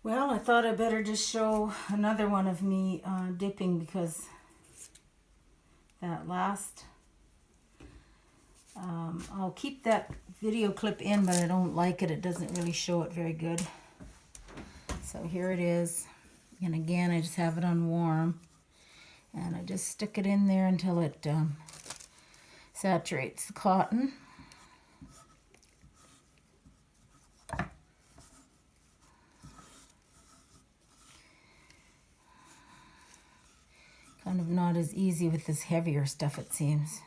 Well, I thought I better just show another one of me dipping because that last, I'll keep that video clip in, but I don't like it. It doesn't really show it very good. So here it is. And again, I just have it on warm. And I just stick it in there until it saturates the cotton. Kind of not as easy with this heavier stuff, it seems.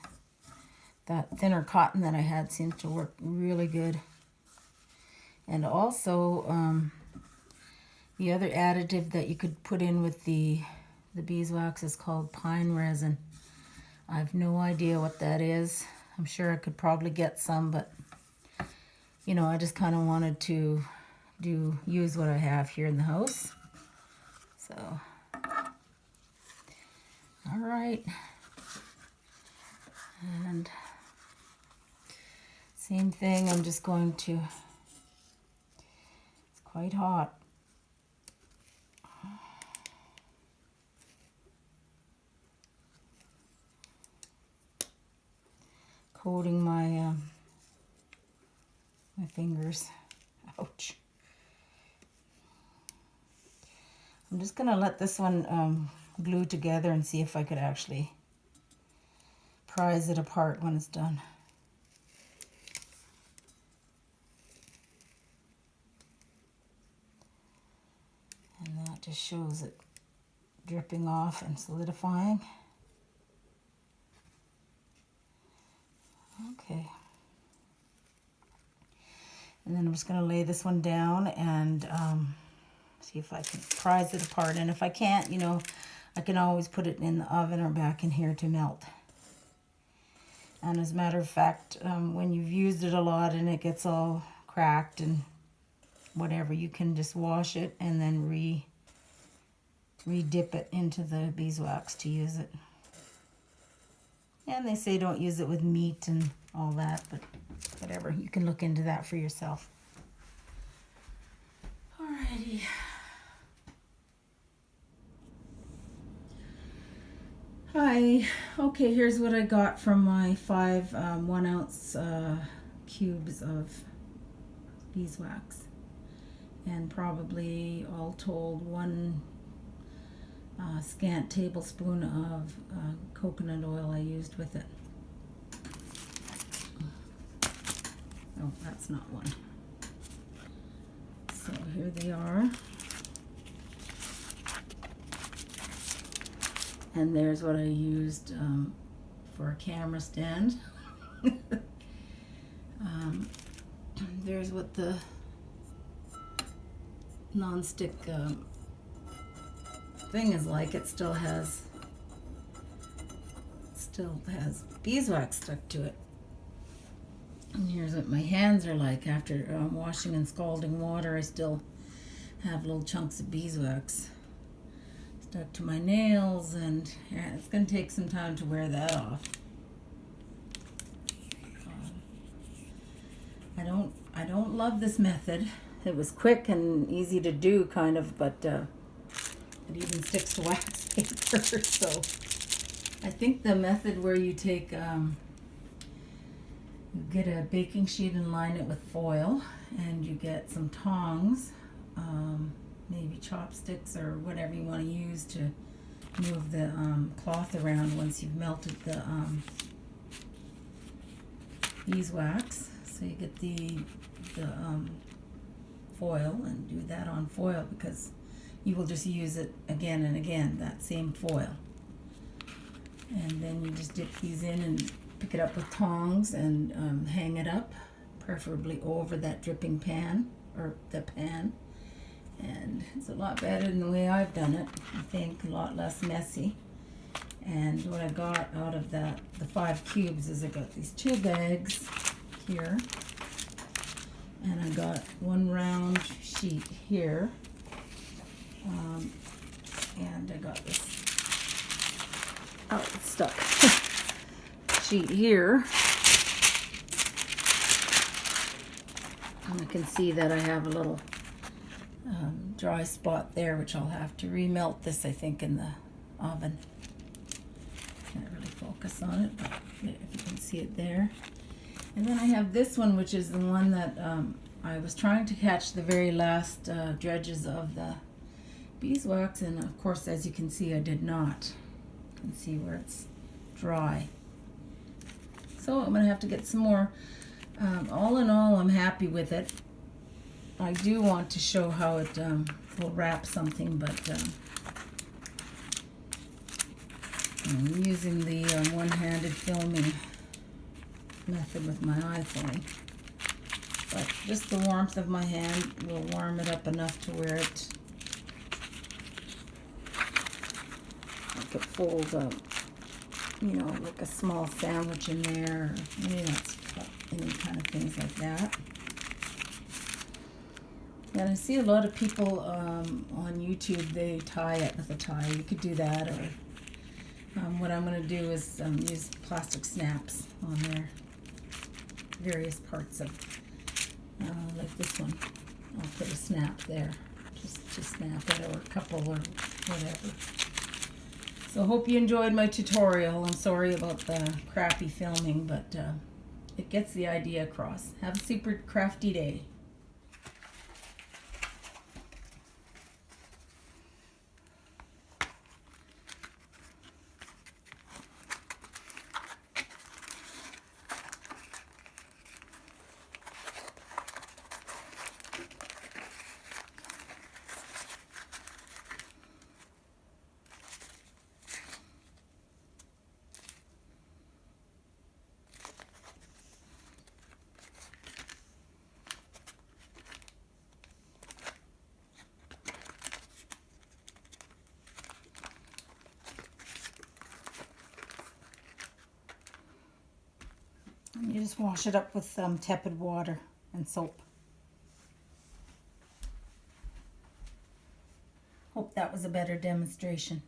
That thinner cotton that I had seems to work really good. And also, the other additive that you could put in with the beeswax is called pine resin. I have no idea what that is. I'm sure I could probably get some, but you know, I just kind of wanted to use what I have here in the house. So, all right. And same thing, I'm just going to, it's quite hot. Coating my my fingers. Ouch. I'm just gonna let this one glue together and see if I could actually prise it apart when it's done. And that just shows it dripping off and solidifying. Okay. And then I'm just going to lay this one down and see if I can prise it apart. And if I can't, you know, I can always put it in the oven or back in here to melt. And as a matter of fact, when you've used it a lot and it gets all cracked and whatever, you can just wash it and then re-dip it into the beeswax to use it. And they say don't use it with meat and all that, but whatever. You can look into that for yourself. Alrighty. Hi. Okay, here's what I got from my 5 1-ounce cubes of beeswax. And probably all told 1 scant tablespoon of coconut oil I used with it. Oh, that's not one. So here they are. And there's what I used for a camera stand. There's what the non-stick thing is like. It still has beeswax stuck to it. And here's what my hands are like after washing in scalding water. I still have little chunks of beeswax stuck to my nails, and yeah, it's going to take some time to wear that off. I don't love this method. It was quick and easy to do, kind of, but it even sticks to wax paper. So I think the method where you take you get a baking sheet and line it with foil, and you get some tongs, maybe chopsticks or whatever you want to use to move the cloth around once you've melted the beeswax. So you get the foil and do that on foil, because you will just use it again and again, that same foil. And then you just dip these in and pick it up with tongs and hang it up, preferably over that dripping pan, or the pan. And it's a lot better than the way I've done it, I think, a lot less messy. And what I got out of that, the 5 cubes, is I got these 2 bags here. And I got 1 round sheet here. And I got this, oh, it's stuck, sheet here. And I can see that I have a little dry spot there, which I'll have to remelt this, I think, in the oven. Can't really focus on it, but if you can see it there. And then I have this one, which is the one that I was trying to catch the very last dredges of the beeswax, and of course, as you can see, I did not. You can see where it's dry. So I'm going to have to get some more. All in all, I'm happy with it. I do want to show how it will wrap something, but I'm using the one-handed filming method with my iPhone. But just the warmth of my hand will warm it up enough to where it I could fold up, you know, like a small sandwich in there, or any kind of things like that. And I see a lot of people on YouTube, they tie it with a tie. You could do that, or what I'm going to do is use plastic snaps on there. Various parts of, like this one. I'll put a snap there, just to snap it, or a couple, or whatever. So hope you enjoyed my tutorial. I'm sorry about the crappy filming, but it gets the idea across. Have a super crafty day. And you just wash it up with tepid water and soap. Hope that was a better demonstration.